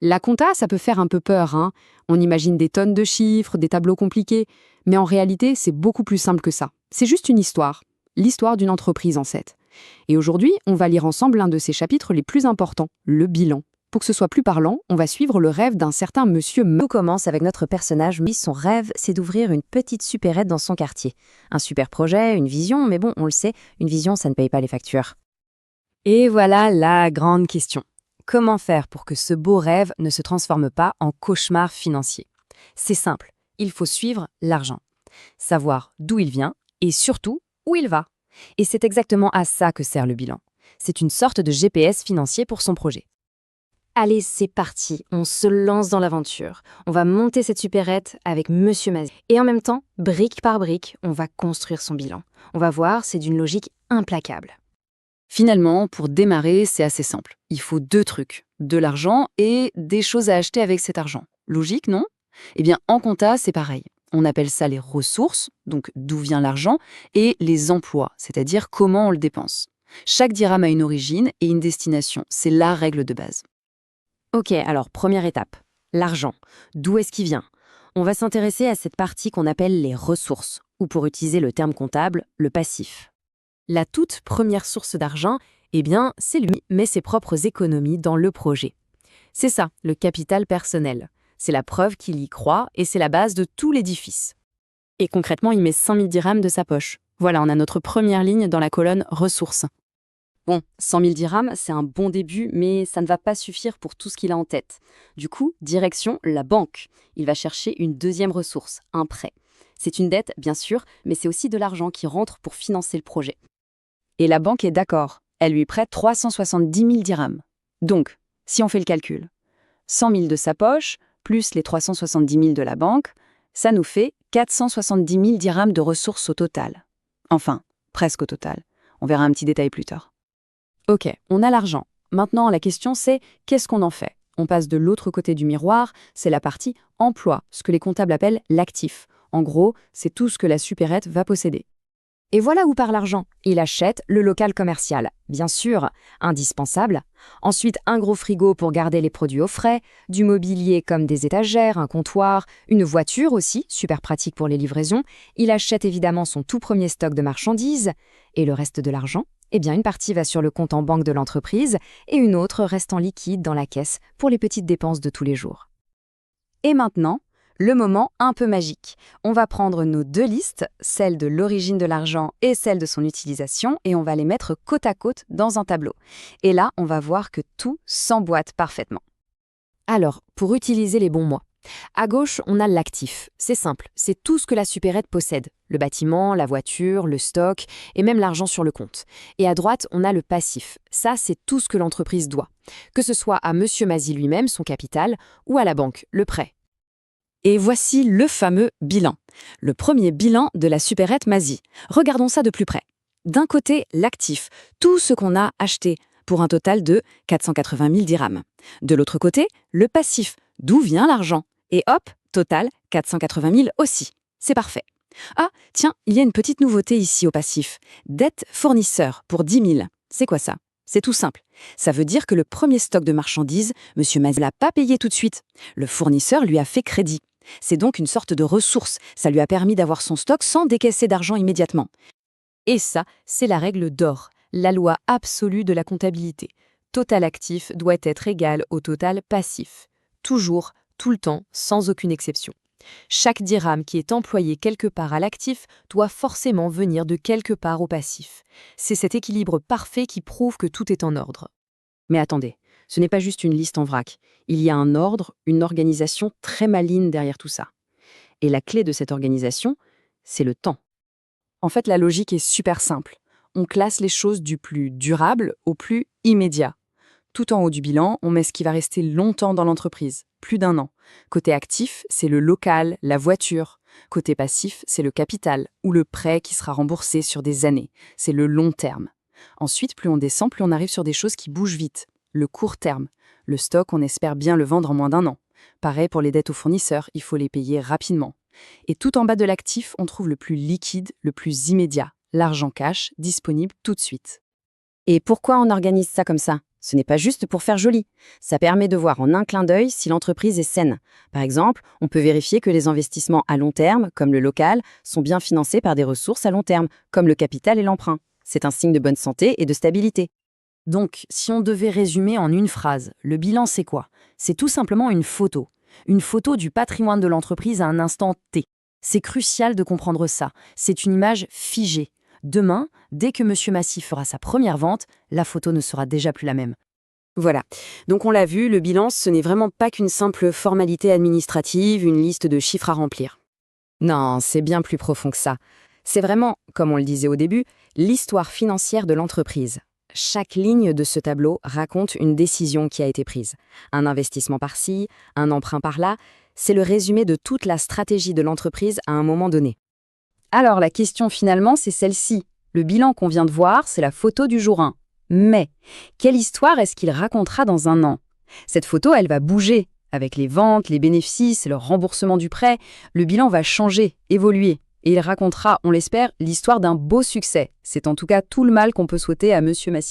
La compta, ça peut faire un peu peur, hein. On imagine des tonnes de chiffres, des tableaux compliqués, mais en réalité, c'est beaucoup plus simple que ça. C'est juste une histoire, l'histoire d'une entreprise en fait. Et aujourd'hui, on va lire ensemble l'un de ces chapitres les plus importants, le bilan. Pour que ce soit plus parlant, on va suivre le rêve d'un certain monsieur Tout commence avec notre personnage. Lui, son rêve, c'est d'ouvrir une petite supérette dans son quartier. Un super projet, une vision, mais bon, on le sait, une vision, ça ne paye pas les factures. Et voilà la grande question. Comment faire pour que ce beau rêve ne se transforme pas en cauchemar financier? C'est simple, il faut suivre l'argent. Savoir d'où il vient et surtout où il va. Et c'est exactement à ça que sert le bilan. C'est une sorte de GPS financier pour son projet. Allez, c'est parti, on se lance dans l'aventure. On va monter cette supérette avec Monsieur Mazie. Et en même temps, brique par brique, on va construire son bilan. On va voir, c'est d'une logique implacable. Finalement, pour démarrer, c'est assez simple. Il faut deux trucs, de l'argent et des choses à acheter avec cet argent. Logique, non? Eh bien, en compta, c'est pareil. On appelle ça les ressources, donc d'où vient l'argent, et les emplois, c'est-à-dire comment on le dépense. Chaque dirham a une origine et une destination. C'est la règle de base. Ok, alors première étape, l'argent. D'où est-ce qu'il vient? On va s'intéresser à cette partie qu'on appelle les ressources, ou pour utiliser le terme comptable, le passif. La toute première source d'argent, eh bien, c'est lui, met ses propres économies dans le projet. C'est ça, le capital personnel. C'est la preuve qu'il y croit et c'est la base de tout l'édifice. Et concrètement, il met 100 000 dirhams de sa poche. Voilà, on a notre première ligne dans la colonne ressources. Bon, 100 000 dirhams, c'est un bon début, mais ça ne va pas suffire pour tout ce qu'il a en tête. Du coup, direction la banque. Il va chercher une deuxième ressource, un prêt. C'est une dette, bien sûr, mais c'est aussi de l'argent qui rentre pour financer le projet. Et la banque est d'accord. Elle lui prête 370 000 dirhams. Donc, si on fait le calcul, 100 000 de sa poche, plus les 370 000 de la banque, ça nous fait 470 000 dirhams de ressources au total. Enfin, presque au total. On verra un petit détail plus tard. Ok, on a l'argent. Maintenant, la question c'est, qu'est-ce qu'on en fait? On passe de l'autre côté du miroir, c'est la partie emploi, ce que les comptables appellent l'actif. En gros, c'est tout ce que la supérette va posséder. Et voilà où part l'argent. Il achète le local commercial, bien sûr, indispensable. Ensuite, un gros frigo pour garder les produits au frais, du mobilier comme des étagères, un comptoir, une voiture aussi, super pratique pour les livraisons. Il achète évidemment son tout premier stock de marchandises. Et le reste de l'argent? Eh bien, une partie va sur le compte en banque de l'entreprise et une autre reste en liquide dans la caisse pour les petites dépenses de tous les jours. Et maintenant, le moment un peu magique. On va prendre nos deux listes, celle de l'origine de l'argent et celle de son utilisation, et on va les mettre côte à côte dans un tableau. Et là, on va voir que tout s'emboîte parfaitement. Alors, pour utiliser les bons mots, à gauche, on a l'actif. C'est simple, c'est tout ce que la supérette possède. Le bâtiment, la voiture, le stock et même l'argent sur le compte. Et à droite, on a le passif. Ça, c'est tout ce que l'entreprise doit. Que ce soit à Monsieur Mazie lui-même, son capital, ou à la banque, le prêt. Et voici le fameux bilan. Le premier bilan de la supérette Mazie. Regardons ça de plus près. D'un côté, l'actif, tout ce qu'on a acheté, pour un total de 480 000 dirhams. De l'autre côté, le passif, d'où vient l'argent. Et hop, total 480 000 aussi. C'est parfait. Ah, tiens, il y a une petite nouveauté ici au passif. Dette fournisseur pour 10 000. C'est quoi ça? C'est tout simple. Ça veut dire que le premier stock de marchandises, Monsieur Mazie l'a pas payé tout de suite. Le fournisseur lui a fait crédit. C'est donc une sorte de ressource. Ça lui a permis d'avoir son stock sans décaisser d'argent immédiatement. Et ça, c'est la règle d'or, la loi absolue de la comptabilité. Total actif doit être égal au total passif. Toujours, tout le temps, sans aucune exception. Chaque dirham qui est employé quelque part à l'actif doit forcément venir de quelque part au passif. C'est cet équilibre parfait qui prouve que tout est en ordre. Mais attendez, ce n'est pas juste une liste en vrac. Il y a un ordre, une organisation très maligne derrière tout ça. Et la clé de cette organisation, c'est le temps. En fait, la logique est super simple. On classe les choses du plus durable au plus immédiat. Tout en haut du bilan, on met ce qui va rester longtemps dans l'entreprise, plus d'1 an. Côté actif, c'est le local, la voiture. Côté passif, c'est le capital ou le prêt qui sera remboursé sur des années. C'est le long terme. Ensuite, plus on descend, plus on arrive sur des choses qui bougent vite. Le court terme. Le stock, on espère bien le vendre en moins d'1 an. Pareil pour les dettes aux fournisseurs, il faut les payer rapidement. Et tout en bas de l'actif, on trouve le plus liquide, le plus immédiat. L'argent cash, disponible tout de suite. Et pourquoi on organise ça comme ça? Ce n'est pas juste pour faire joli. Ça permet de voir en un clin d'œil si l'entreprise est saine. Par exemple, on peut vérifier que les investissements à long terme, comme le local, sont bien financés par des ressources à long terme, comme le capital et l'emprunt. C'est un signe de bonne santé et de stabilité. Donc, si on devait résumer en une phrase, le bilan c'est quoi? C'est tout simplement une photo. Une photo du patrimoine de l'entreprise à un instant T. C'est crucial de comprendre ça. C'est une image figée. Demain, dès que Monsieur Massy fera sa première vente, la photo ne sera déjà plus la même. Voilà. Donc on l'a vu, le bilan, ce n'est vraiment pas qu'une simple formalité administrative, une liste de chiffres à remplir. Non, c'est bien plus profond que ça. C'est vraiment, comme on le disait au début, l'histoire financière de l'entreprise. Chaque ligne de ce tableau raconte une décision qui a été prise. Un investissement par-ci, un emprunt par-là, c'est le résumé de toute la stratégie de l'entreprise à un moment donné. Alors la question finalement, c'est celle-ci. Le bilan qu'on vient de voir, c'est la photo du jour 1. Mais, quelle histoire est-ce qu'il racontera dans un an? Cette photo, elle va bouger. Avec les ventes, les bénéfices, le remboursement du prêt, le bilan va changer, évoluer. Et il racontera, on l'espère, l'histoire d'un beau succès. C'est en tout cas tout le mal qu'on peut souhaiter à Monsieur Massy.